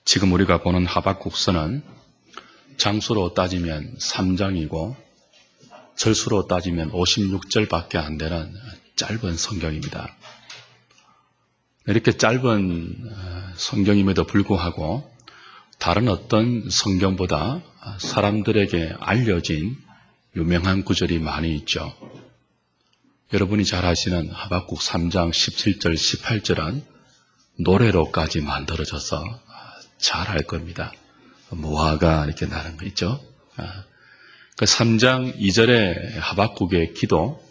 지금 우리가 보는 하박국서는 장수로 따지면 3장이고 절수로 따지면 56절밖에 안 되는 짧은 성경입니다. 이렇게 짧은 성경임에도 불구하고 다른 어떤 성경보다 사람들에게 알려진 유명한 구절이 많이 있죠. 여러분이 잘 아시는 하박국 3장 17절, 18절은 노래로까지 만들어져서 잘 알 겁니다. 무화가 이렇게 나는 거 있죠. 그 3장 2절의 하박국의 기도,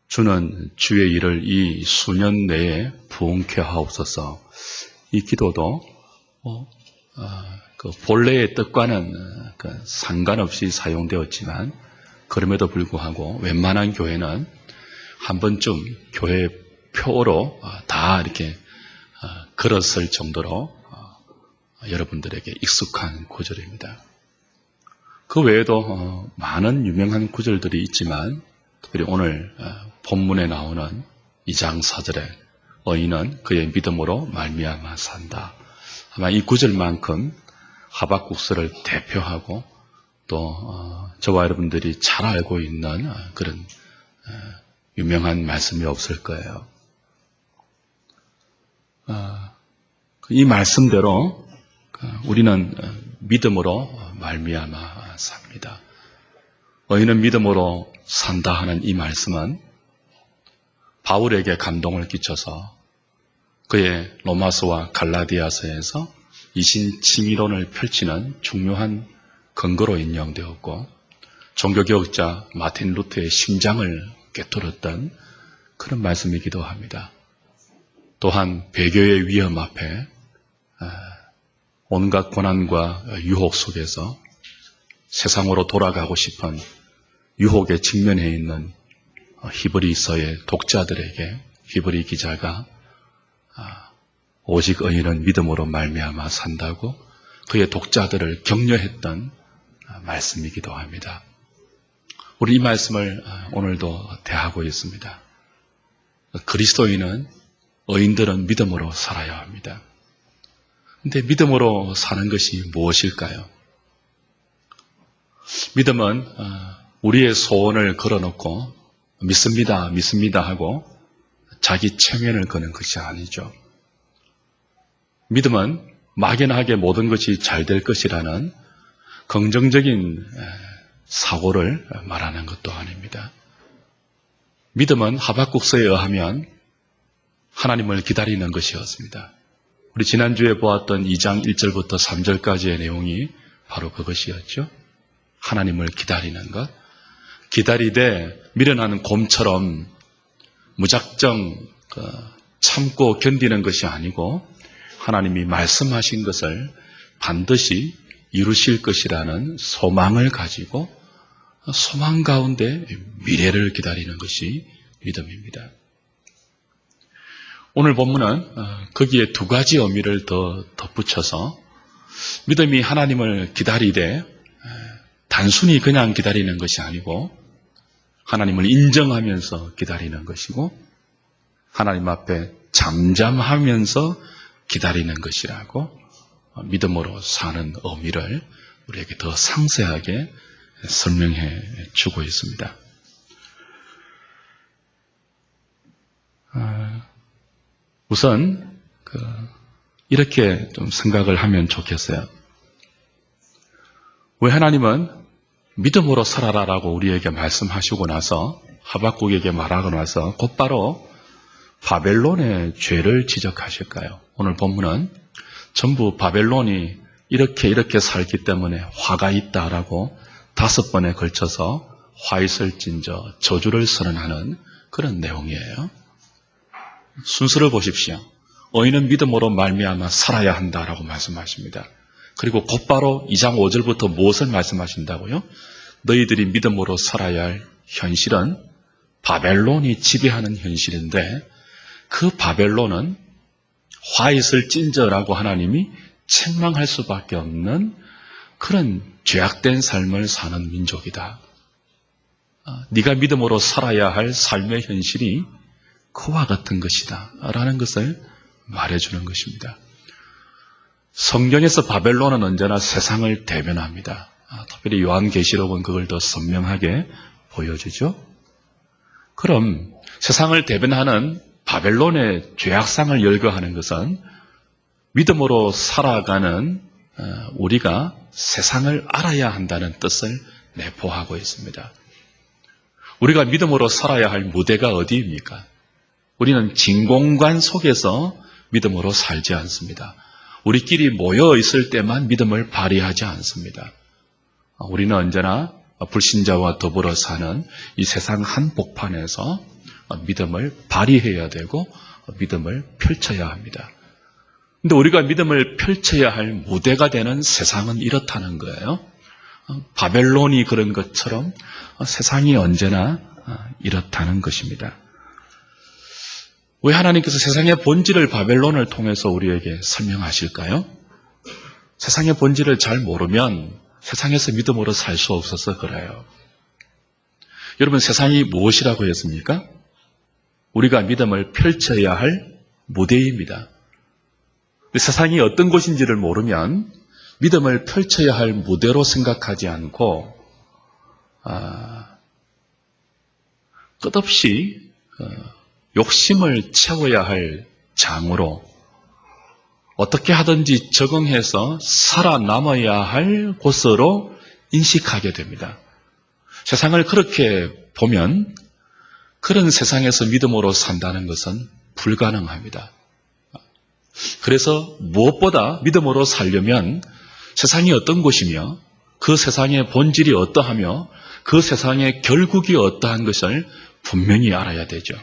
주는 주의 일을 이 수년 내에 부응케 하옵소서. 이 기도도 그 본래의 뜻과는 상관없이 사용되었지만 그럼에도 불구하고 웬만한 교회는 한 번쯤 교회 표로 다 이렇게 걸었을 정도로 여러분들에게 익숙한 구절입니다. 그 외에도 많은 유명한 구절들이 있지만 특별히 오늘 본문에 나오는 2장 4절에 의인은 그의 믿음으로 말미암아 산다. 아마 이 구절만큼 하박국서를 대표하고 또 저와 여러분들이 잘 알고 있는 그런 유명한 말씀이 없을 거예요. 이 말씀대로 우리는 믿음으로 말미암아 삽니다. 의인은 믿음으로 산다 하는 이 말씀은 바울에게 감동을 끼쳐서 그의 로마서와 갈라디아서에서 이신칭의론을 펼치는 중요한 근거로 인용되었고 종교개혁자 마틴 루터의 심장을 꿰뚫었던 그런 말씀이기도 합니다. 또한 배교의 위험 앞에 온갖 고난과 유혹 속에서 세상으로 돌아가고 싶은 유혹에 직면해 있는 히브리서의 독자들에게 히브리 기자가 오직 의인은 믿음으로 말미암아 산다고 그의 독자들을 격려했던 말씀이기도 합니다. 우리 이 말씀을 오늘도 대하고 있습니다. 그리스도인은 의인들은 믿음으로 살아야 합니다. 그런데 믿음으로 사는 것이 무엇일까요? 믿음은 우리의 소원을 걸어놓고 믿습니다, 믿습니다 하고 자기 체면을 거는 것이 아니죠. 믿음은 막연하게 모든 것이 잘 될 것이라는 긍정적인 사고를 말하는 것도 아닙니다. 믿음은 하박국서에 의하면 하나님을 기다리는 것이었습니다. 우리 지난주에 보았던 2장 1절부터 3절까지의 내용이 바로 그것이었죠. 하나님을 기다리는 것. 기다리되 미련하는 곰처럼 무작정 참고 견디는 것이 아니고 하나님이 말씀하신 것을 반드시 이루실 것이라는 소망을 가지고 소망 가운데 미래를 기다리는 것이 믿음입니다. 오늘 본문은 거기에 두 가지 의미를 더 덧붙여서 믿음이 하나님을 기다리되 단순히 그냥 기다리는 것이 아니고 하나님을 인정하면서 기다리는 것이고 하나님 앞에 잠잠하면서 기다리는 것이라고 믿음으로 사는 의미를 우리에게 더 상세하게 설명해 주고 있습니다. 우선 이렇게 좀 생각을 하면 좋겠어요. 왜 하나님은 믿음으로 살아라라고 우리에게 말씀하시고 나서 하박국에게 말하고 나서 곧바로 바벨론의 죄를 지적하실까요? 오늘 본문은 전부 바벨론이 이렇게 살기 때문에 화가 있다라고 5번에 걸쳐서 화 있을진저 저주를 선언하는 그런 내용이에요. 순서를 보십시오. 의인은 믿음으로 말미암아 살아야 한다라고 말씀하십니다. 그리고 곧바로 2장 5절부터 무엇을 말씀하신다고요? 너희들이 믿음으로 살아야 할 현실은 바벨론이 지배하는 현실인데 그 바벨론은 화 있을진저라고 하나님이 책망할 수밖에 없는 그런 죄악된 삶을 사는 민족이다. 네가 믿음으로 살아야 할 삶의 현실이 그와 같은 것이다 라는 것을 말해주는 것입니다. 성경에서 바벨론은 언제나 세상을 대변합니다. 특별히 요한계시록은 그걸 더 선명하게 보여주죠. 그럼 세상을 대변하는 바벨론의 죄악상을 열거하는 것은 믿음으로 살아가는 우리가 세상을 알아야 한다는 뜻을 내포하고 있습니다. 우리가 믿음으로 살아야 할 무대가 어디입니까? 우리는 진공관 속에서 믿음으로 살지 않습니다. 우리끼리 모여 있을 때만 믿음을 발휘하지 않습니다. 우리는 언제나 불신자와 더불어 사는 이 세상 한복판에서 믿음을 발휘해야 되고 믿음을 펼쳐야 합니다. 근데 우리가 믿음을 펼쳐야 할 무대가 되는 세상은 이렇다는 거예요. 바벨론이 그런 것처럼 세상이 언제나 이렇다는 것입니다. 왜 하나님께서 세상의 본질을 바벨론을 통해서 우리에게 설명하실까요? 세상의 본질을 잘 모르면 세상에서 믿음으로 살 수 없어서 그래요. 여러분, 세상이 무엇이라고 했습니까? 우리가 믿음을 펼쳐야 할 무대입니다. 세상이 어떤 곳인지를 모르면 믿음을 펼쳐야 할 무대로 생각하지 않고 끝없이 욕심을 채워야 할 장으로 어떻게 하든지 적응해서 살아남아야 할 곳으로 인식하게 됩니다. 세상을 그렇게 보면 그런 세상에서 믿음으로 산다는 것은 불가능합니다. 그래서 무엇보다 믿음으로 살려면 세상이 어떤 곳이며 그 세상의 본질이 어떠하며 그 세상의 결국이 어떠한 것을 분명히 알아야 되죠.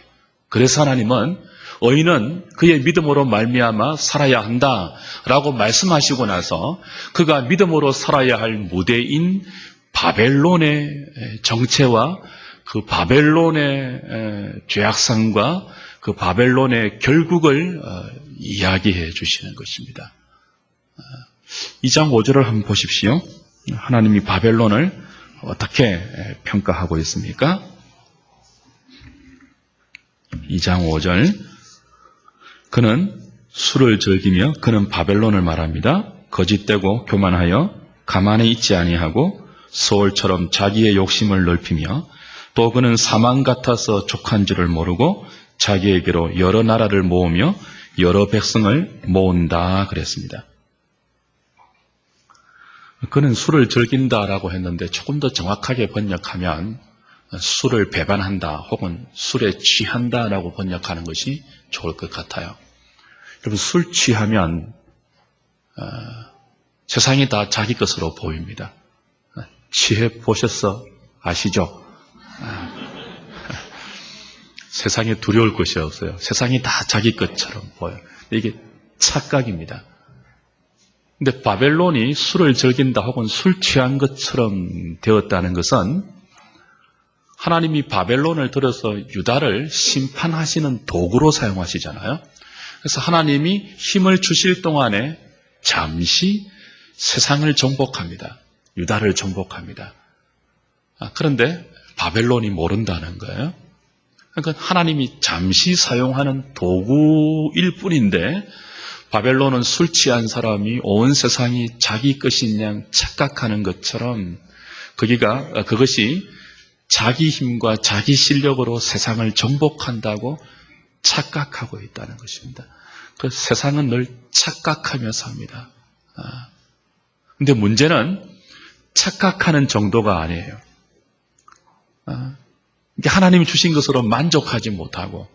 그래서 하나님은 의인은 그의 믿음으로 말미암아 살아야 한다라고 말씀하시고 나서 그가 믿음으로 살아야 할 무대인 바벨론의 정체와 그 바벨론의 죄악상과 그 바벨론의 결국을 이야기해 주시는 것입니다. 2장 5절을 한번 보십시오. 하나님이 바벨론을 어떻게 평가하고 있습니까? 2장 5절, 그는 술을 즐기며 그는 바벨론을 말합니다. 거짓되고 교만하여 가만히 있지 아니하고 소울처럼 자기의 욕심을 넓히며 또 그는 사망 같아서 족한 줄을 모르고 자기에게로 여러 나라를 모으며 여러 백성을 모은다 그랬습니다. 그는 술을 즐긴다라고 했는데 조금 더 정확하게 번역하면 술을 배반한다 혹은 술에 취한다라고 번역하는 것이 좋을 것 같아요. 여러분, 술 취하면 세상이 다 자기 것으로 보입니다. 취해 보셔서 아시죠? 세상에 두려울 것이 없어요. 세상이 다 자기 것처럼 보여요. 이게 착각입니다. 근데 바벨론이 술을 즐긴다 혹은 술 취한 것처럼 되었다는 것은 하나님이 바벨론을 들어서 유다를 심판하시는 도구로 사용하시잖아요. 그래서 하나님이 힘을 주실 동안에 잠시 세상을 정복합니다. 유다를 정복합니다. 그런데 바벨론이 모른다는 거예요. 그러니까 하나님이 잠시 사용하는 도구일 뿐인데 바벨론은 술 취한 사람이 온 세상이 자기 것인 양 착각하는 것처럼 그것이 자기 힘과 자기 실력으로 세상을 정복한다고 착각하고 있다는 것입니다. 그 세상은 늘 착각하며 삽니다. 근데 문제는 착각하는 정도가 아니에요. 하나님이 주신 것으로 만족하지 못하고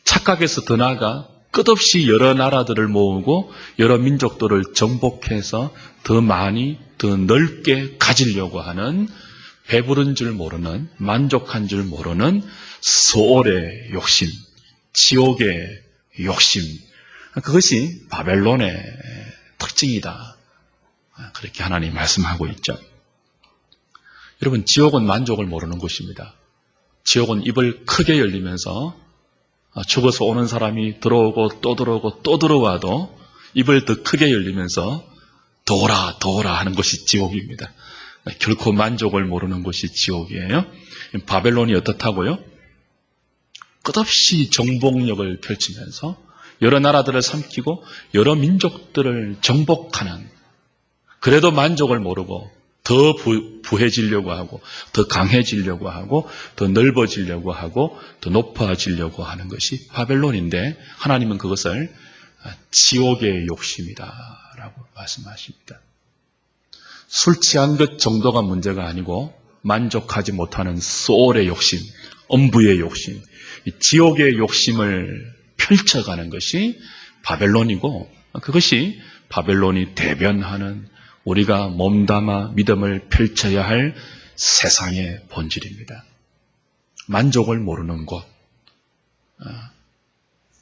착각에서 더 나아가 끝없이 여러 나라들을 모으고 여러 민족들을 정복해서 더 많이 더 넓게 가지려고 하는 배부른 줄 모르는 만족한 줄 모르는 소올의 욕심, 지옥의 욕심, 그것이 바벨론의 특징이다. 그렇게 하나님이 말씀하고 있죠. 여러분, 지옥은 만족을 모르는 곳입니다. 지옥은 입을 크게 열리면서 죽어서 오는 사람이 들어오고 또 들어오고 또 들어와도 입을 더 크게 열리면서 더 오라 하는 것이 지옥입니다. 결코 만족을 모르는 곳이 지옥이에요. 바벨론이 어떻다고요? 끝없이 정복력을 펼치면서 여러 나라들을 삼키고 여러 민족들을 정복하는, 그래도 만족을 모르고 더 부해지려고 하고 더 강해지려고 하고 더 넓어지려고 하고 더 높아지려고 하는 것이 바벨론인데, 하나님은 그것을 지옥의 욕심이다라고 말씀하십니다. 술 취한 것 정도가 문제가 아니고 만족하지 못하는 소울의 욕심, 엄부의 욕심, 지옥의 욕심을 펼쳐가는 것이 바벨론이고, 그것이 바벨론이 대변하는 우리가 몸담아 믿음을 펼쳐야 할 세상의 본질입니다. 만족을 모르는 곳,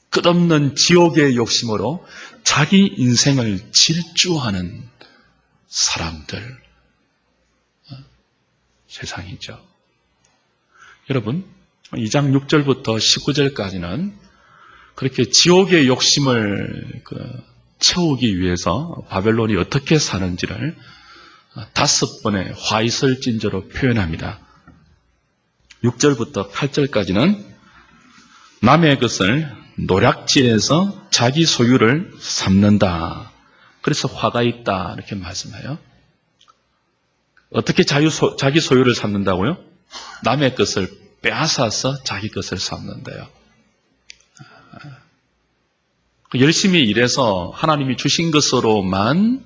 끝없는 지옥의 욕심으로 자기 인생을 질주하는 사람들, 세상이죠. 여러분, 2장 6절부터 19절까지는 그렇게 지옥의 욕심을 채우기 위해서 바벨론이 어떻게 사는지를 5번의 화이설 찐저로 표현합니다. 6절부터 8절까지는 남의 것을 노략질해서 자기 소유를 삼는다. 그래서 화가 있다, 이렇게 말씀해요. 어떻게 자기 소유를 삼는다고요? 남의 것을 빼앗아서 자기 것을 삼는다요. 열심히 일해서 하나님이 주신 것으로만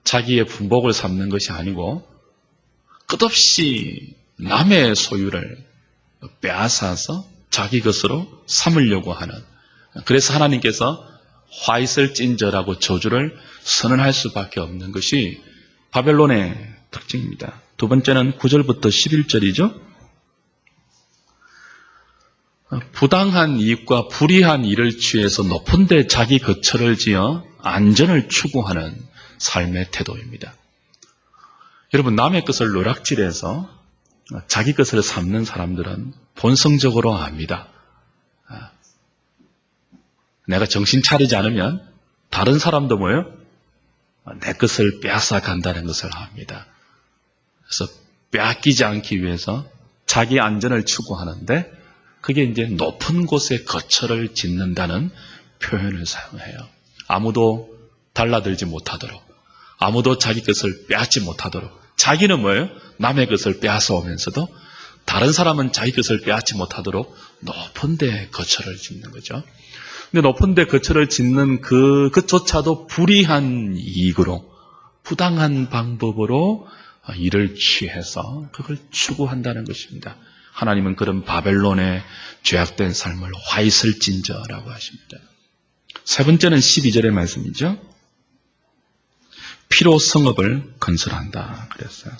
자기의 분복을 삼는 것이 아니고 끝없이 남의 소유를 빼앗아서 자기 것으로 삼으려고 하는, 그래서 하나님께서 화이설 찐저라고 저주를 선언할 수밖에 없는 것이 바벨론의 특징입니다. 두 번째는 9절부터 11절이죠. 부당한 이익과 불의한 일을 취해서 높은 데 자기 거처를 지어 안전을 추구하는 삶의 태도입니다. 여러분, 남의 것을 노략질해서 자기 것을 삼는 사람들은 본성적으로 압니다. 내가 정신 차리지 않으면 다른 사람도 뭐예요? 내 것을 빼앗아 간다는 것을 압니다. 그래서 빼앗기지 않기 위해서 자기 안전을 추구하는데, 그게 이제 높은 곳에 거처를 짓는다는 표현을 사용해요. 아무도 달라들지 못하도록, 아무도 자기 것을 빼앗지 못하도록. 자기는 뭐예요? 남의 것을 빼앗아 오면서도 다른 사람은 자기 것을 빼앗지 못하도록 높은 데 거처를 짓는 거죠. 근데 높은 데 거처를 짓는 그것조차도 불의한 이익으로, 부당한 방법으로 일을 취해서 그걸 추구한다는 것입니다. 하나님은 그런 바벨론의 죄악된 삶을 화이설진저라고 하십니다. 세 번째는 12절의 말씀이죠. 피로 성읍을 건설한다 그랬어요.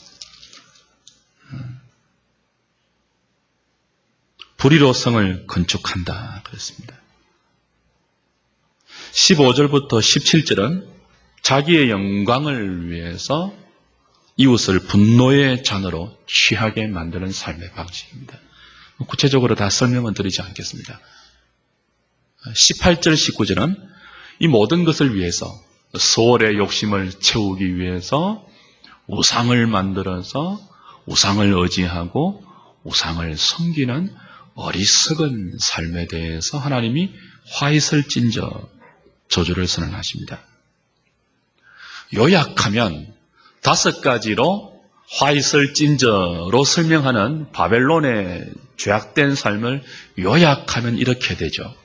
불의로 성을 건축한다 그랬습니다. 15절부터 17절은 자기의 영광을 위해서 이웃을 분노의 잔으로 취하게 만드는 삶의 방식입니다. 구체적으로 다 설명은 드리지 않겠습니다. 18절, 19절은 이 모든 것을 위해서, 소울의 욕심을 채우기 위해서 우상을 만들어서 우상을 의지하고 우상을 섬기는 어리석은 삶에 대해서 하나님이 화이설진저 저주를 선언하십니다. 요약하면 5가지로 화이설진저로 설명하는 바벨론의 죄악된 삶을 요약하면 이렇게 되죠.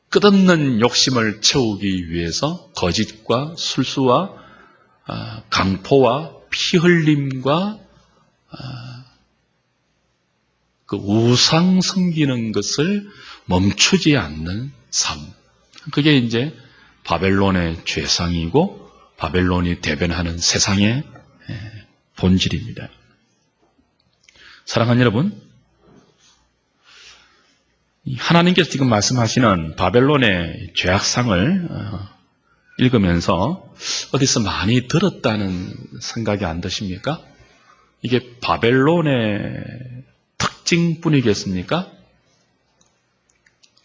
끝없는 욕심을 채우기 위해서 거짓과 술수와 강포와 피흘림과 그 우상 섬기는 것을 멈추지 않는 삶. 그게 이제 바벨론의 죄상이고 바벨론이 대변하는 세상의 본질입니다. 사랑하는 여러분, 하나님께서 지금 말씀하시는 바벨론의 죄악상을 읽으면서 어디서 많이 들었다는 생각이 안 드십니까? 이게 바벨론의 특징뿐이겠습니까?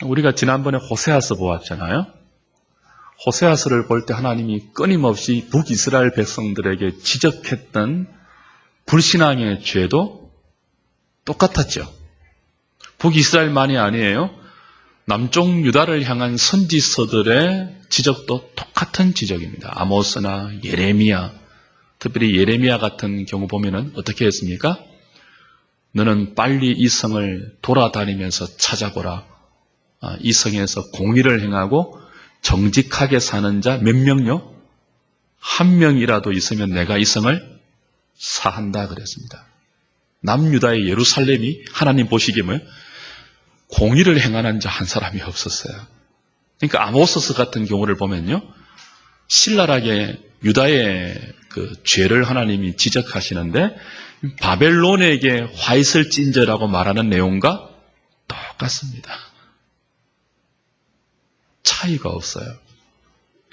우리가 지난번에 호세아서 보았잖아요. 호세아서를 볼 때 하나님이 끊임없이 북이스라엘 백성들에게 지적했던 불신앙의 죄도 똑같았죠. 북이스라엘만이 아니에요. 남쪽 유다를 향한 선지서들의 지적도 똑같은 지적입니다. 아모스나 예레미야, 특별히 예레미야 같은 경우 보면은 어떻게 했습니까? 너는 빨리 이 성을 돌아다니면서 찾아보라. 이 성에서 공의를 행하고 정직하게 사는 자 몇 명요? 한 명이라도 있으면 내가 이 성을 사한다 그랬습니다. 남유다의 예루살렘이 하나님 보시기에 뭐예요? 공의를 행하는 자 한 사람이 없었어요. 그러니까 아모스서 같은 경우를 보면요, 신랄하게 유다의 그 죄를 하나님이 지적하시는데 바벨론에게 화 있을 찐저라고 말하는 내용과 똑같습니다. 차이가 없어요.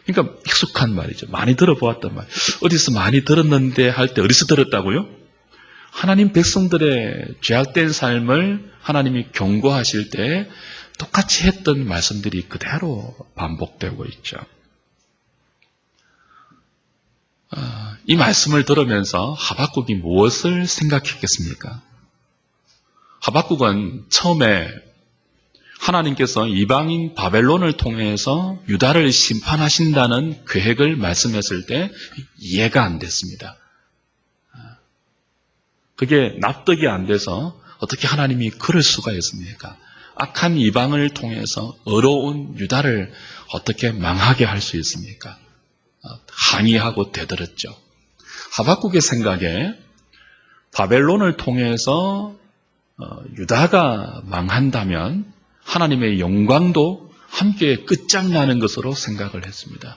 그러니까 익숙한 말이죠. 많이 들어보았단 말. 어디서 많이 들었는데 할 때 어디서 들었다고요? 하나님 백성들의 죄악된 삶을 하나님이 경고하실 때 똑같이 했던 말씀들이 그대로 반복되고 있죠. 이 말씀을 들으면서 하박국이 무엇을 생각했겠습니까? 하박국은 처음에 하나님께서 이방인 바벨론을 통해서 유다를 심판하신다는 계획을 말씀했을 때 이해가 안 됐습니다. 그게 납득이 안 돼서 어떻게 하나님이 그럴 수가 있습니까? 악한 이방을 통해서 어려운 유다를 어떻게 망하게 할 수 있습니까? 항의하고 되들었죠. 하박국의 생각에 바벨론을 통해서 유다가 망한다면 하나님의 영광도 함께 끝장나는 것으로 생각을 했습니다.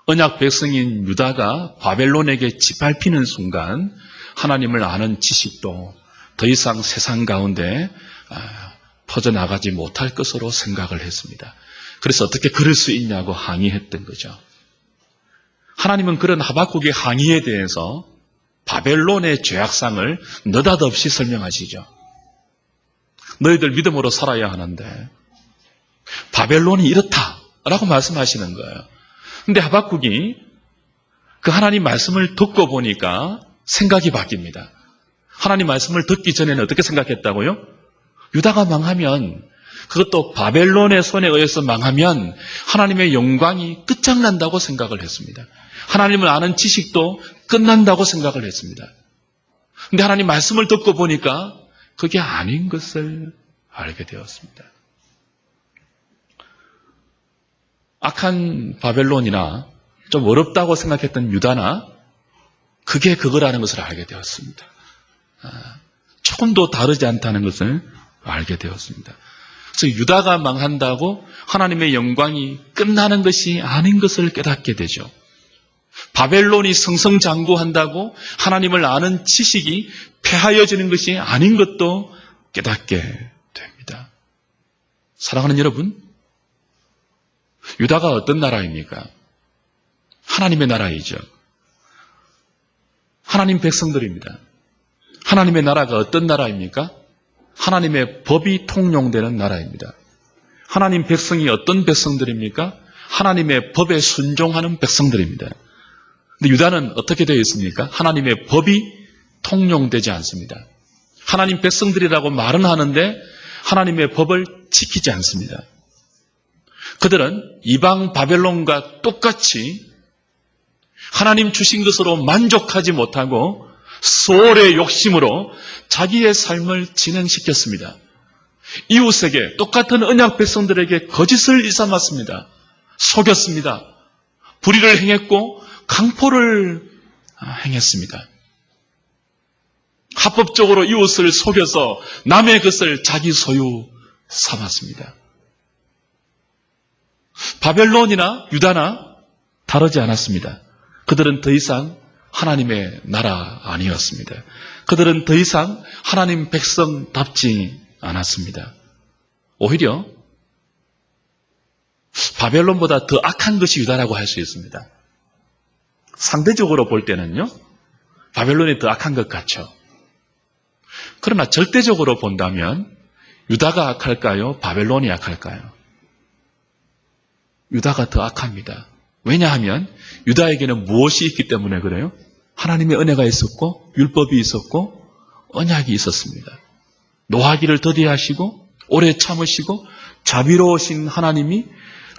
언약 백성인 유다가 바벨론에게 짓밟히는 순간 하나님을 아는 지식도 더 이상 세상 가운데 퍼져나가지 못할 것으로 생각을 했습니다. 그래서 어떻게 그럴 수 있냐고 항의했던 거죠. 하나님은 그런 하박국의 항의에 대해서 바벨론의 죄악상을 느닷없이 설명하시죠. 너희들 믿음으로 살아야 하는데 바벨론이 이렇다라고 말씀하시는 거예요. 근데 하박국이 그 하나님 말씀을 듣고 보니까 생각이 바뀝니다. 하나님 말씀을 듣기 전에는 어떻게 생각했다고요? 유다가 망하면, 그것도 바벨론의 손에 의해서 망하면 하나님의 영광이 끝장난다고 생각을 했습니다. 하나님을 아는 지식도 끝난다고 생각을 했습니다. 근데 하나님 말씀을 듣고 보니까 그게 아닌 것을 알게 되었습니다. 악한 바벨론이나 좀 어렵다고 생각했던 유다나 그게 그거라는 것을 알게 되었습니다. 조금도 다르지 않다는 것을 알게 되었습니다. 그래서 유다가 망한다고 하나님의 영광이 끝나는 것이 아닌 것을 깨닫게 되죠. 바벨론이 승승장구한다고 하나님을 아는 지식이 폐하여지는 것이 아닌 것도 깨닫게 됩니다. 사랑하는 여러분, 유다가 어떤 나라입니까? 하나님의 나라이죠. 하나님 백성들입니다. 하나님의 나라가 어떤 나라입니까? 하나님의 법이 통용되는 나라입니다. 하나님 백성이 어떤 백성들입니까? 하나님의 법에 순종하는 백성들입니다. 근데 유다는 어떻게 되어 있습니까? 하나님의 법이 통용되지 않습니다. 하나님 백성들이라고 말은 하는데 하나님의 법을 지키지 않습니다. 그들은 이방 바벨론과 똑같이 하나님 주신 것으로 만족하지 못하고 소홀의 욕심으로 자기의 삶을 진행시켰습니다. 이웃에게, 똑같은 언약 백성들에게 거짓을 일삼았습니다. 속였습니다. 불의를 행했고 강포를 행했습니다. 합법적으로 이웃을 속여서 남의 것을 자기 소유 삼았습니다. 바벨론이나 유다나 다르지 않았습니다. 그들은 더 이상 하나님의 나라 아니었습니다. 그들은 더 이상 하나님 백성답지 않았습니다. 오히려 바벨론보다 더 악한 것이 유다라고 할 수 있습니다. 상대적으로 볼 때는요, 바벨론이 더 악한 것 같죠. 그러나 절대적으로 본다면 유다가 악할까요? 바벨론이 악할까요? 유다가 더 악합니다. 왜냐하면 유다에게는 무엇이 있기 때문에 그래요? 하나님의 은혜가 있었고 율법이 있었고 언약이 있었습니다. 노하기를 더디하시고 오래 참으시고 자비로우신 하나님이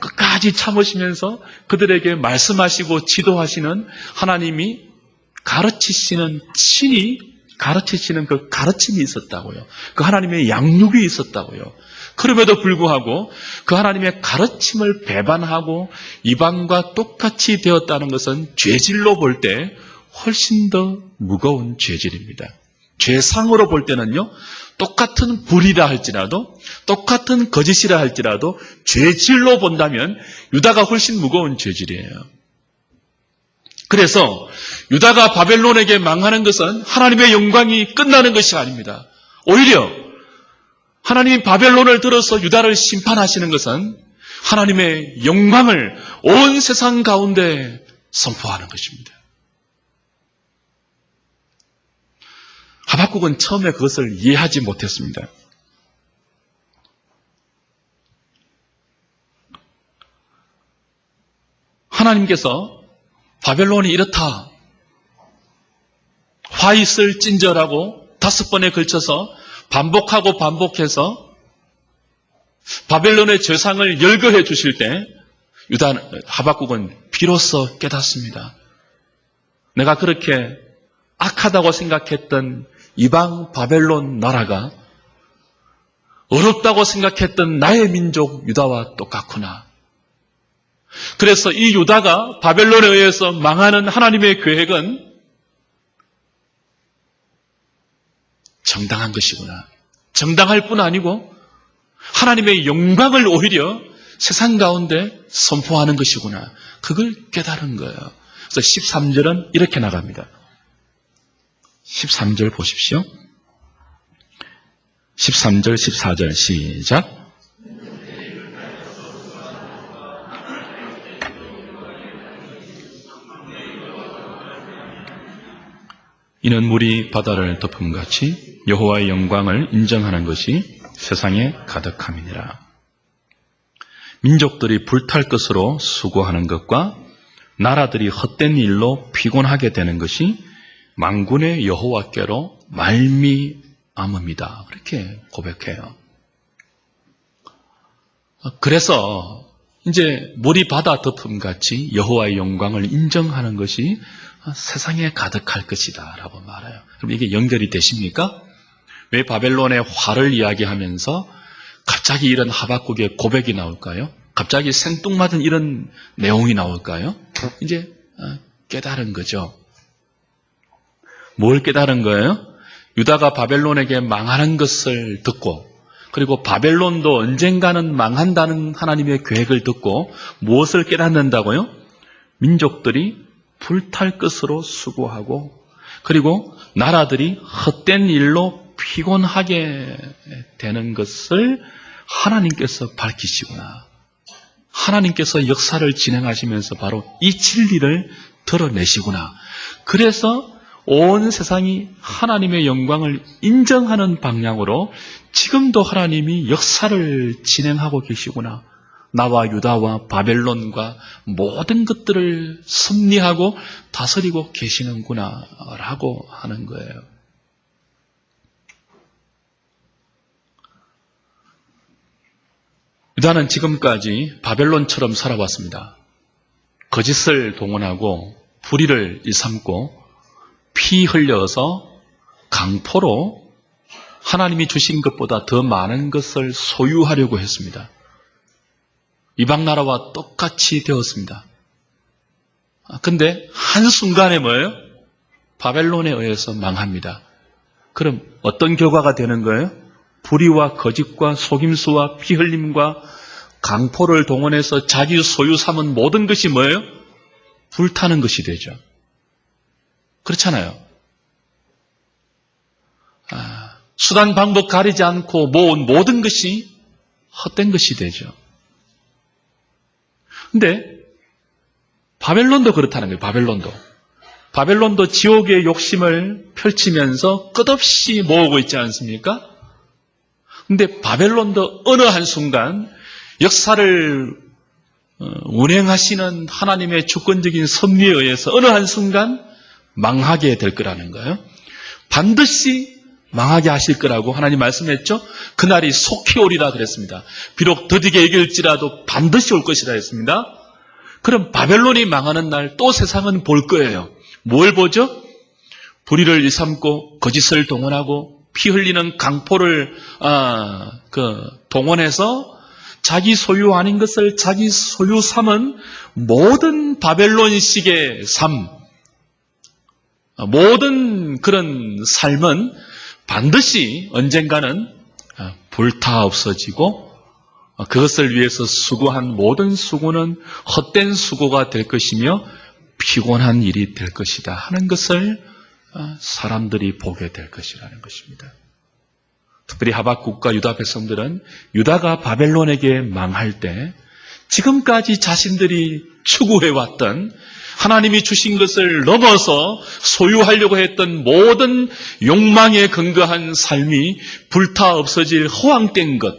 끝까지 참으시면서 그들에게 말씀하시고 지도하시는 하나님이 친히 가르치시는 그 가르침이 있었다고요. 그 하나님의 양육이 있었다고요. 그럼에도 불구하고 그 하나님의 가르침을 배반하고 이방과 똑같이 되었다는 것은 죄질로 볼 때 훨씬 더 무거운 죄질입니다. 죄상으로 볼 때는요, 똑같은 불이라 할지라도, 똑같은 거짓이라 할지라도 죄질로 본다면 유다가 훨씬 무거운 죄질이에요. 그래서 유다가 바벨론에게 망하는 것은 하나님의 영광이 끝나는 것이 아닙니다. 오히려 하나님이 바벨론을 들어서 유다를 심판하시는 것은 하나님의 영광을 온 세상 가운데 선포하는 것입니다. 하박국은 처음에 그것을 이해하지 못했습니다. 하나님께서 바벨론이 이렇다, 화 있을 찐절하고 5번에 걸쳐서 반복하고 반복해서 바벨론의 죄상을 열거해 주실 때 하박국은 비로소 깨닫습니다. 내가 그렇게 악하다고 생각했던 이방 바벨론 나라가 어렵다고 생각했던 나의 민족 유다와 똑같구나. 그래서 이 유다가 바벨론에 의해서 망하는 하나님의 계획은 정당한 것이구나. 정당할 뿐 아니고 하나님의 영광을 오히려 세상 가운데 선포하는 것이구나. 그걸 깨달은 거예요. 그래서 13절은 이렇게 나갑니다. 13절 보십시오. 13절, 14절 시작. 이는 물이 바다를 덮음같이 여호와의 영광을 인정하는 것이 세상에 가득함이니라. 민족들이 불탈 것으로 수고하는 것과 나라들이 헛된 일로 피곤하게 되는 것이 만군의 여호와께로 말미암음이다. 그렇게 고백해요. 그래서 이제 물이 바다 덮음같이 여호와의 영광을 인정하는 것이 세상에 가득할 것이다 라고 말해요. 그럼 이게 연결이 되십니까? 왜 바벨론의 화를 이야기하면서 갑자기 이런 하박국의 고백이 나올까요? 갑자기 생뚱맞은 이런 내용이 나올까요? 이제 깨달은 거죠. 뭘 깨달은 거예요? 유다가 바벨론에게 망하는 것을 듣고, 그리고 바벨론도 언젠가는 망한다는 하나님의 계획을 듣고 무엇을 깨닫는다고요? 민족들이 불탈 것으로 수고하고, 그리고 나라들이 헛된 일로 피곤하게 되는 것을 하나님께서 밝히시구나. 하나님께서 역사를 진행하시면서 바로 이 진리를 드러내시구나. 그래서 온 세상이 하나님의 영광을 인정하는 방향으로 지금도 하나님이 역사를 진행하고 계시구나. 나와 유다와 바벨론과 모든 것들을 섭리하고 다스리고 계시는구나 라고 하는 거예요. 유다는 지금까지 바벨론처럼 살아왔습니다. 거짓을 동원하고 불의를 일삼고 피 흘려서 강포로 하나님이 주신 것보다 더 많은 것을 소유하려고 했습니다. 이방 나라와 똑같이 되었습니다. 근데 한순간에 뭐예요? 바벨론에 의해서 망합니다. 그럼 어떤 결과가 되는 거예요? 불의와 거짓과 속임수와 피 흘림과 강포를 동원해서 자기 소유 삼은 모든 것이 뭐예요? 불타는 것이 되죠. 그렇잖아요. 수단 방법 가리지 않고 모은 모든 것이 헛된 것이 되죠. 근데 바벨론도 그렇다는 거예요. 바벨론도 지옥의 욕심을 펼치면서 끝없이 모으고 있지 않습니까? 근데 바벨론도 어느 한순간 역사를 운행하시는 하나님의 주권적인 섭리에 의해서 어느 한순간 망하게 될 거라는 거예요. 반드시 망하게 하실 거라고 하나님 말씀했죠. 그날이 속히 오리라 그랬습니다. 비록 더디게 이길지라도 반드시 올 것이라 했습니다. 그럼 바벨론이 망하는 날 또 세상은 볼 거예요. 뭘 보죠? 불의를 일삼고 거짓을 동원하고 피 흘리는 강포를 동원해서 자기 소유 아닌 것을 자기 소유 삼은 모든 바벨론식의 삶, 모든 그런 삶은 반드시 언젠가는 불타 없어지고 그것을 위해서 수고한 모든 수고는 헛된 수고가 될 것이며 피곤한 일이 될 것이다 하는 것을 사람들이 보게 될 것이라는 것입니다. 특별히 하박국과 유다 백성들은 유다가 바벨론에게 망할 때 지금까지 자신들이 추구해왔던 하나님이 주신 것을 넘어서 소유하려고 했던 모든 욕망에 근거한 삶이 불타 없어질 허황된 것,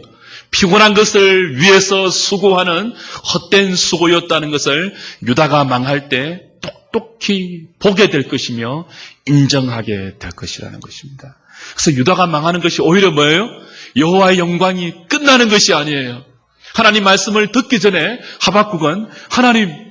피곤한 것을 위해서 수고하는 헛된 수고였다는 것을 유다가 망할 때 똑똑히 보게 될 것이며 인정하게 될 것이라는 것입니다. 그래서 유다가 망하는 것이 오히려 뭐예요? 여호와의 영광이 끝나는 것이 아니에요. 하나님 말씀을 듣기 전에 하박국은 하나님,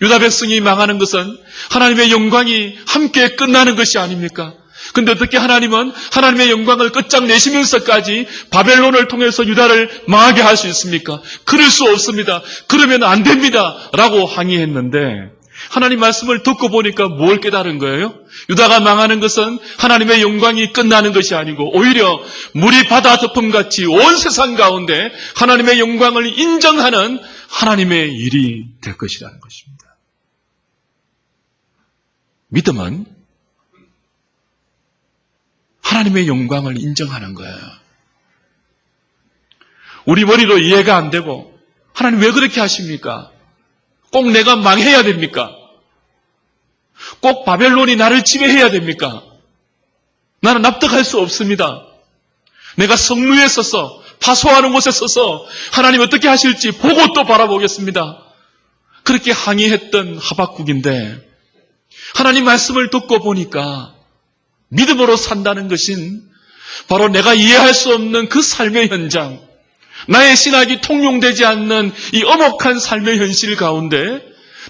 유다 백성이 망하는 것은 하나님의 영광이 함께 끝나는 것이 아닙니까? 근데 어떻게 하나님은 하나님의 영광을 끝장내시면서까지 바벨론을 통해서 유다를 망하게 할 수 있습니까? 그럴 수 없습니다. 그러면 안 됩니다. 라고 항의했는데 하나님 말씀을 듣고 보니까 뭘 깨달은 거예요? 유다가 망하는 것은 하나님의 영광이 끝나는 것이 아니고 오히려 물이 바다 덮음같이 온 세상 가운데 하나님의 영광을 인정하는 하나님의 일이 될 것이라는 것입니다. 믿음은 하나님의 영광을 인정하는 거예요. 우리 머리로 이해가 안 되고 하나님 왜 그렇게 하십니까? 꼭 내가 망해야 됩니까? 꼭 바벨론이 나를 지배해야 됩니까? 나는 납득할 수 없습니다. 내가 성루에 서서 파소하는 곳에 서서 하나님 어떻게 하실지 보고 또 바라보겠습니다. 그렇게 항의했던 하박국인데 하나님 말씀을 듣고 보니까 믿음으로 산다는 것은 바로 내가 이해할 수 없는 그 삶의 현장, 나의 신학이 통용되지 않는 이 엄혹한 삶의 현실 가운데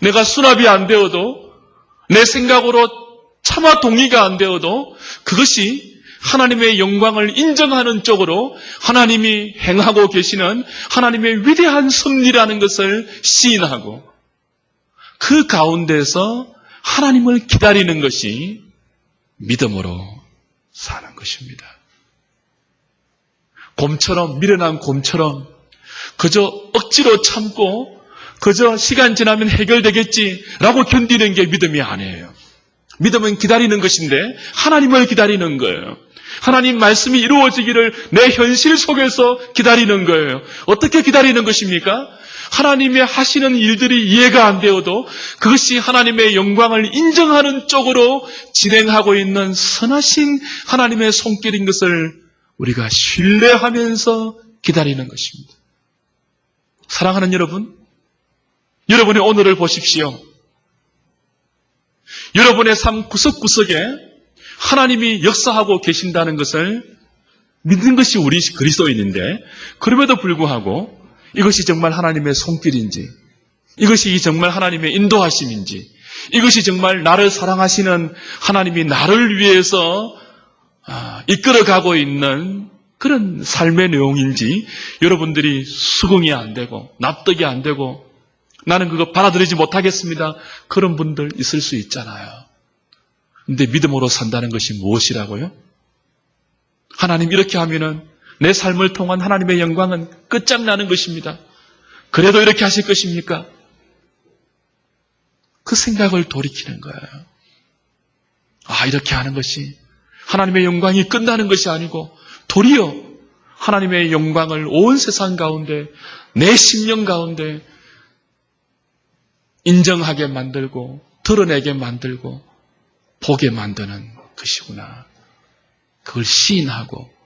내가 수납이 안 되어도 내 생각으로 차마 동의가 안 되어도 그것이 하나님의 영광을 인정하는 쪽으로 하나님이 행하고 계시는 하나님의 위대한 섭리라는 것을 시인하고 그 가운데서 하나님을 기다리는 것이 믿음으로 사는 것입니다. 곰처럼, 미련한 곰처럼 그저 억지로 참고 그저 시간 지나면 해결되겠지라고 견디는 게 믿음이 아니에요. 믿음은 기다리는 것인데 하나님을 기다리는 거예요. 하나님 말씀이 이루어지기를 내 현실 속에서 기다리는 거예요. 어떻게 기다리는 것입니까? 하나님의 하시는 일들이 이해가 안 되어도 그것이 하나님의 영광을 인정하는 쪽으로 진행하고 있는 선하신 하나님의 손길인 것을 우리가 신뢰하면서 기다리는 것입니다. 사랑하는 여러분, 여러분의 오늘을 보십시오. 여러분의 삶 구석구석에 하나님이 역사하고 계신다는 것을 믿는 것이 우리 그리스도인인데 그럼에도 불구하고 이것이 정말 하나님의 손길인지, 이것이 정말 하나님의 인도하심인지, 이것이 정말 나를 사랑하시는 하나님이 나를 위해서 이끌어가고 있는 그런 삶의 내용인지 여러분들이 수긍이 안 되고 납득이 안 되고 나는 그거 받아들이지 못하겠습니다. 그런 분들 있을 수 있잖아요. 근데 믿음으로 산다는 것이 무엇이라고요? 하나님 이렇게 하면은 내 삶을 통한 하나님의 영광은 끝장나는 것입니다. 그래도 이렇게 하실 것입니까? 그 생각을 돌이키는 거예요. 이렇게 하는 것이 하나님의 영광이 끝나는 것이 아니고 도리어 하나님의 영광을 온 세상 가운데 내 심령 가운데 인정하게 만들고 드러내게 만들고 보게 만드는 것이구나. 그걸 시인하고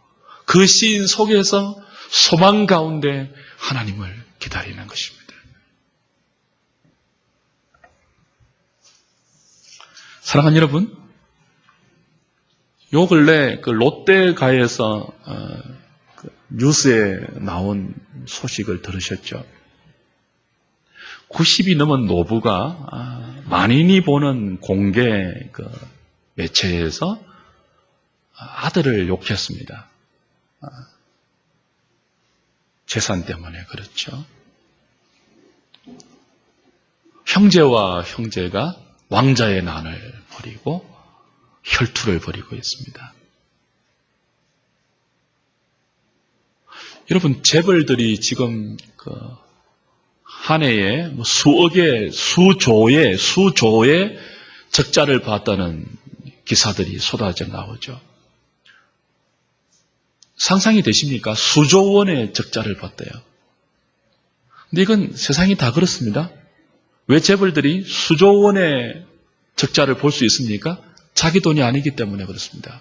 그 시인 속에서 소망 가운데 하나님을 기다리는 것입니다. 사랑하는 여러분, 요 근래 그 롯데가에서 그 뉴스에 나온 소식을 들으셨죠? 90이 넘은 노부가 만인이 보는 공개 그 매체에서 아들을 욕했습니다. 재산 때문에 그렇죠. 형제와 형제가 왕자의 난을 벌이고 혈투를 벌이고 있습니다. 여러분, 재벌들이 지금 한 해에 수억의, 수조의 적자를 봤다는 기사들이 쏟아져 나오죠. 상상이 되십니까? 수조 원의 적자를 봤대요. 근데 이건 세상이 다 그렇습니다. 왜 재벌들이 수조 원의 적자를 볼 수 있습니까? 자기 돈이 아니기 때문에 그렇습니다.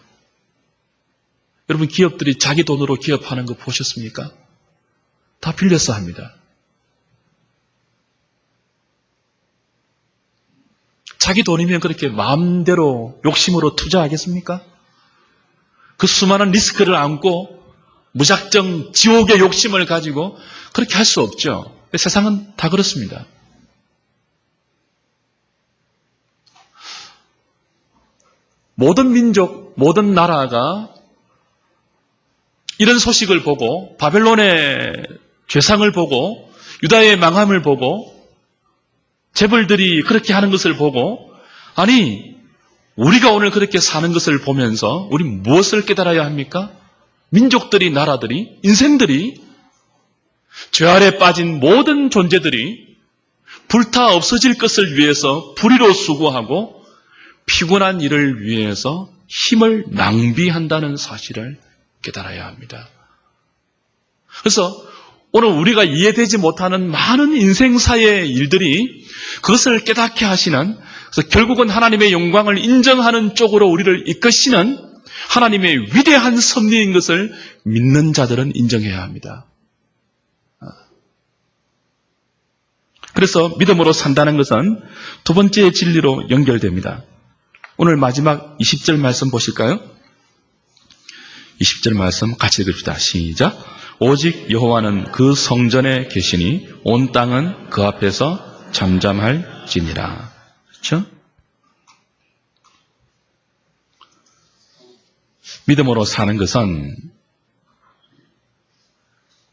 여러분, 기업들이 자기 돈으로 기업하는 거 보셨습니까? 다 빌려서 합니다. 자기 돈이면 그렇게 마음대로 욕심으로 투자하겠습니까? 그 수많은 리스크를 안고 무작정 지옥의 욕심을 가지고 그렇게 할 수 없죠. 세상은 다 그렇습니다. 모든 민족, 모든 나라가 이런 소식을 보고 바벨론의 죄상을 보고 유다의 망함을 보고 재벌들이 그렇게 하는 것을 보고 아니 우리가 오늘 그렇게 사는 것을 보면서 우리 무엇을 깨달아야 합니까? 민족들이, 나라들이, 인생들이 죄 아래 빠진 모든 존재들이 불타 없어질 것을 위해서 불의로 수고하고 피곤한 일을 위해서 힘을 낭비한다는 사실을 깨달아야 합니다. 그래서 오늘 우리가 이해되지 못하는 많은 인생사의 일들이 그것을 깨닫게 하시는, 그래서 결국은 하나님의 영광을 인정하는 쪽으로 우리를 이끄시는 하나님의 위대한 섭리인 것을 믿는 자들은 인정해야 합니다. 그래서 믿음으로 산다는 것은 두 번째 진리로 연결됩니다. 오늘 마지막 20절 말씀 보실까요? 20절 말씀 같이 읽읍시다. 시작. 오직 여호와는 그 성전에 계시니 온 땅은 그 앞에서 잠잠할지니라. 그렇죠? 믿음으로 사는 것은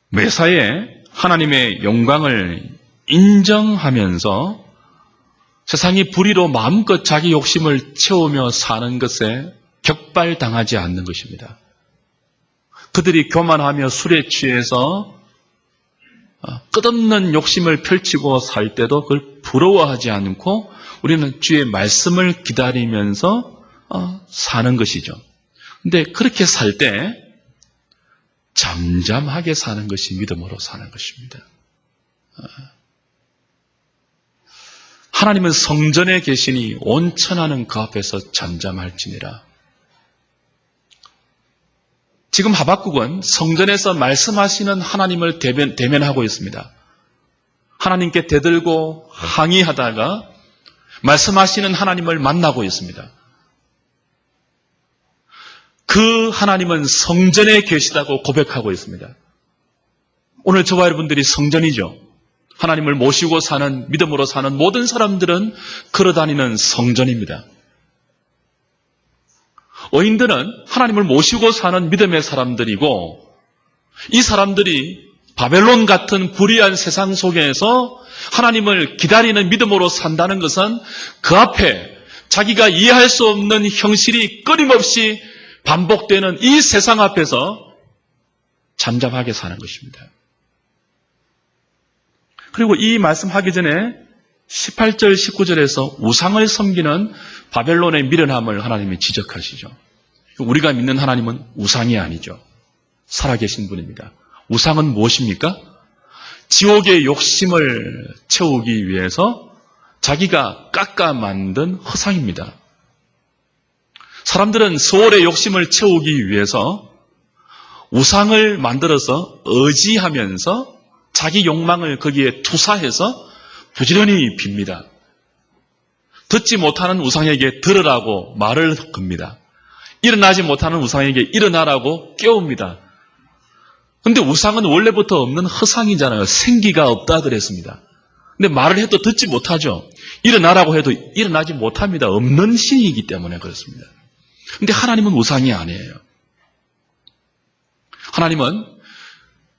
매사에 하나님의 영광을 인정하면서 세상이 불의로 마음껏 자기 욕심을 채우며 사는 것에 격발당하지 않는 것입니다. 그들이 교만하며 술에 취해서 끝없는 욕심을 펼치고 살 때도 그걸 부러워하지 않고 우리는 주의 말씀을 기다리면서 사는 것이죠. 근데 그렇게 살 때 잠잠하게 사는 것이 믿음으로 사는 것입니다. 하나님은 성전에 계시니 온 천하는 그 앞에서 잠잠할지니라. 지금 하박국은 성전에서 말씀하시는 하나님을 대면하고 있습니다. 하나님께 대들고 항의하다가 말씀하시는 하나님을 만나고 있습니다. 그 하나님은 성전에 계시다고 고백하고 있습니다. 오늘 저와 여러분들이 성전이죠. 하나님을 모시고 사는, 믿음으로 사는 모든 사람들은 걸어다니는 성전입니다. 의인들은 하나님을 모시고 사는 믿음의 사람들이고, 이 사람들이 바벨론 같은 불의한 세상 속에서 하나님을 기다리는 믿음으로 산다는 것은 그 앞에 자기가 이해할 수 없는 형실이 끊임없이 반복되는 이 세상 앞에서 잠잠하게 사는 것입니다. 그리고 이 말씀하기 전에 18절, 19절에서 우상을 섬기는 바벨론의 미련함을 하나님이 지적하시죠. 우리가 믿는 하나님은 우상이 아니죠. 살아계신 분입니다. 우상은 무엇입니까? 지옥의 욕심을 채우기 위해서 자기가 깎아 만든 허상입니다. 사람들은 소울의 욕심을 채우기 위해서 우상을 만들어서 의지하면서 자기 욕망을 거기에 투사해서 부지런히 빕니다. 듣지 못하는 우상에게 들으라고 말을 겁니다. 일어나지 못하는 우상에게 일어나라고 깨웁니다. 근데 우상은 원래부터 없는 허상이잖아요. 생기가 없다 그랬습니다. 근데 말을 해도 듣지 못하죠. 일어나라고 해도 일어나지 못합니다. 없는 신이기 때문에 그렇습니다. 근데 하나님은 우상이 아니에요. 하나님은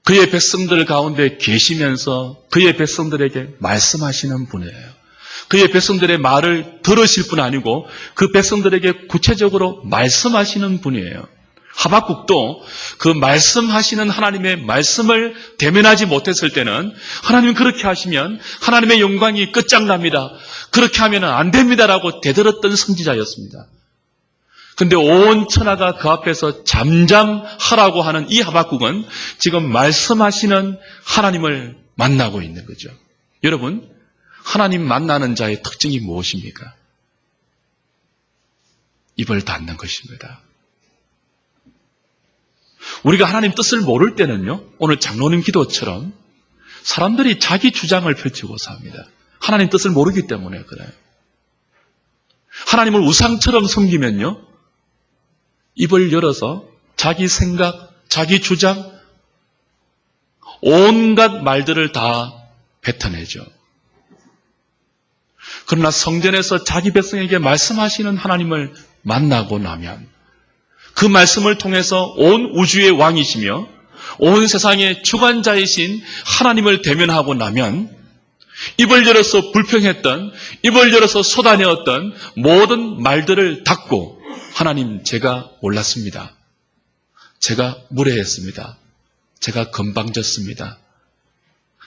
그의 백성들 가운데 계시면서 그의 백성들에게 말씀하시는 분이에요. 그의 백성들의 말을 들으실 뿐 아니고 그 백성들에게 구체적으로 말씀하시는 분이에요. 하박국도 그 말씀하시는 하나님의 말씀을 대면하지 못했을 때는 하나님 그렇게 하시면 하나님의 영광이 끝장납니다. 그렇게 하면 안 됩니다라고 대들었던 선지자였습니다. 근데 온 천하가 그 앞에서 잠잠하라고 하는 이 하박국은 지금 말씀하시는 하나님을 만나고 있는 거죠. 여러분, 하나님 만나는 자의 특징이 무엇입니까? 입을 닫는 것입니다. 우리가 하나님 뜻을 모를 때는요, 오늘 장로님 기도처럼 사람들이 자기 주장을 펼치고 삽니다. 하나님 뜻을 모르기 때문에 그래요. 하나님을 우상처럼 섬기면요, 입을 열어서 자기 생각, 자기 주장, 온갖 말들을 다 뱉어내죠. 그러나 성전에서 자기 백성에게 말씀하시는 하나님을 만나고 나면 그 말씀을 통해서 온 우주의 왕이시며 온 세상의 주관자이신 하나님을 대면하고 나면 입을 열어서 불평했던, 입을 열어서 쏟아내었던 모든 말들을 닫고 하나님, 제가 몰랐습니다. 제가 무례했습니다. 제가 건방졌습니다.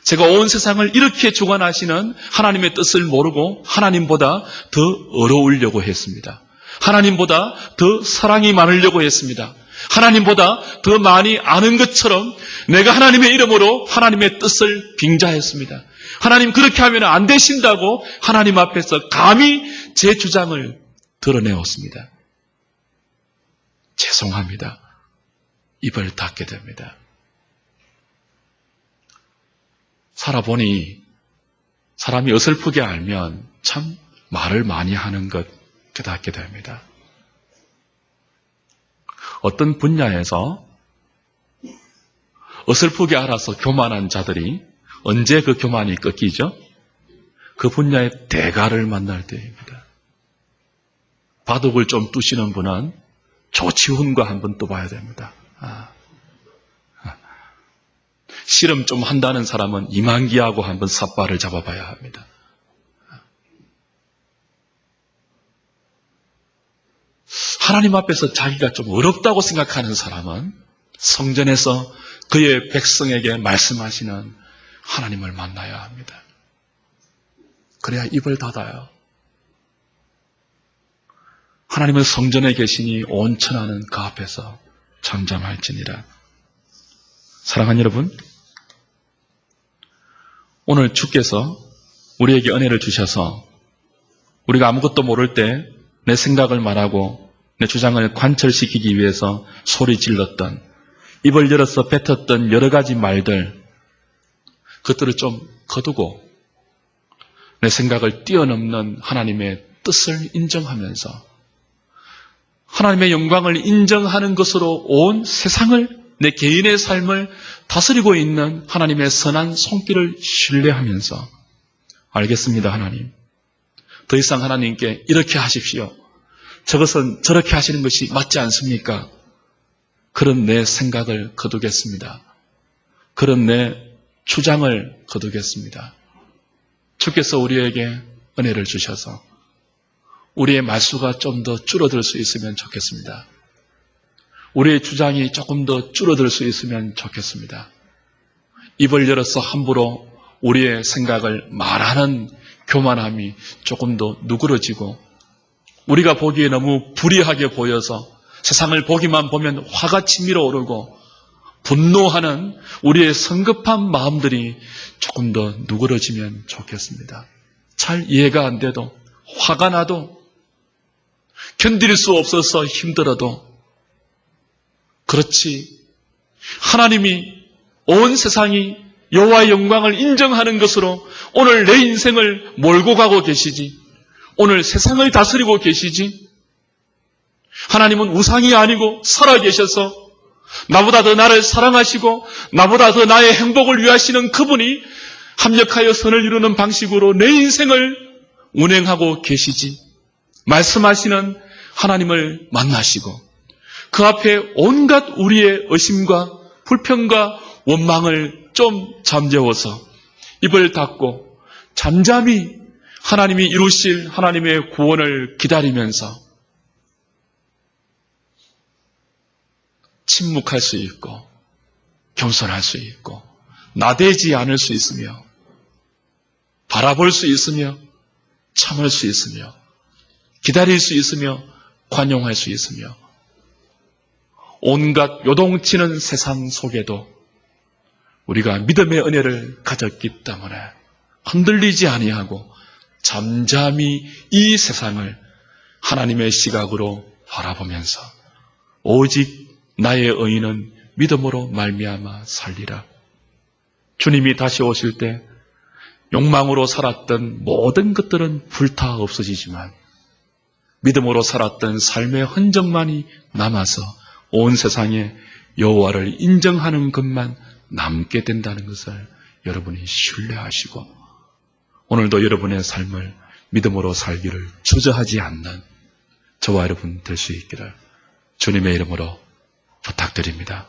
제가 온 세상을 이렇게 주관하시는 하나님의 뜻을 모르고 하나님보다 더 어려우려고 했습니다. 하나님보다 더 사랑이 많으려고 했습니다. 하나님보다 더 많이 아는 것처럼 내가 하나님의 이름으로 하나님의 뜻을 빙자했습니다. 하나님 그렇게 하면 안 되신다고 하나님 앞에서 감히 제 주장을 드러내었습니다. 죄송합니다. 입을 닫게 됩니다. 살아보니 사람이 어설프게 알면 참 말을 많이 하는 것 깨닫게 됩니다. 어떤 분야에서 어설프게 알아서 교만한 자들이 언제 그 교만이 꺾이죠? 그 분야의 대가를 만날 때입니다. 바둑을 좀 두시는 분은 조치훈과 한번 떠봐야 됩니다. 씨름 좀 한다는 사람은 이만기하고 한번 삿발을 잡아봐야 합니다. 하나님 앞에서 자기가 좀 어렵다고 생각하는 사람은 성전에서 그의 백성에게 말씀하시는 하나님을 만나야 합니다. 그래야 입을 닫아요. 하나님은 성전에 계시니 온 천하는 그 앞에서 잠잠할지니라. 사랑하는 여러분, 오늘 주께서 우리에게 은혜를 주셔서 우리가 아무것도 모를 때 내 생각을 말하고 내 주장을 관철시키기 위해서 소리 질렀던, 입을 열어서 뱉었던 여러 가지 말들, 그것들을 좀 거두고 내 생각을 뛰어넘는 하나님의 뜻을 인정하면서 하나님의 영광을 인정하는 것으로 온 세상을, 내 개인의 삶을 다스리고 있는 하나님의 선한 손길을 신뢰하면서, 알겠습니다, 하나님. 더 이상 하나님께 이렇게 하십시오. 저것은 저렇게 하시는 것이 맞지 않습니까? 그런 내 생각을 거두겠습니다. 그런 내 주장을 거두겠습니다. 주께서 우리에게 은혜를 주셔서 우리의 말수가 좀 더 줄어들 수 있으면 좋겠습니다. 우리의 주장이 조금 더 줄어들 수 있으면 좋겠습니다. 입을 열어서 함부로 우리의 생각을 말하는 교만함이 조금 더 누그러지고, 우리가 보기에 너무 불의하게 보여서 세상을 보기만 보면 화가 치밀어 오르고 분노하는 우리의 성급한 마음들이 조금 더 누그러지면 좋겠습니다. 잘 이해가 안 돼도, 화가 나도, 견딜 수 없어서 힘들어도, 그렇지, 하나님이 온 세상이 여호와의 영광을 인정하는 것으로 오늘 내 인생을 몰고 가고 계시지, 오늘 세상을 다스리고 계시지, 하나님은 우상이 아니고 살아계셔서 나보다 더 나를 사랑하시고 나보다 더 나의 행복을 위하시는 그분이 합력하여 선을 이루는 방식으로 내 인생을 운행하고 계시지. 말씀하시는 하나님을 만나시고 그 앞에 온갖 우리의 의심과 불평과 원망을 좀 잠재워서 입을 닫고 잠잠히 하나님이 이루실 하나님의 구원을 기다리면서 침묵할 수 있고 겸손할 수 있고 나대지 않을 수 있으며 바라볼 수 있으며 참을 수 있으며 기다릴 수 있으며 관용할 수 있으며 온갖 요동치는 세상 속에도 우리가 믿음의 은혜를 가졌기 때문에 흔들리지 아니하고 잠잠히 이 세상을 하나님의 시각으로 바라보면서 오직 나의 의인은 믿음으로 말미암아 살리라. 주님이 다시 오실 때 욕망으로 살았던 모든 것들은 불타 없어지지만 믿음으로 살았던 삶의 흔적만이 남아서 온 세상에 여호와를 인정하는 것만 남게 된다는 것을 여러분이 신뢰하시고 오늘도 여러분의 삶을 믿음으로 살기를 주저하지 않는 저와 여러분 될 수 있기를 주님의 이름으로 부탁드립니다.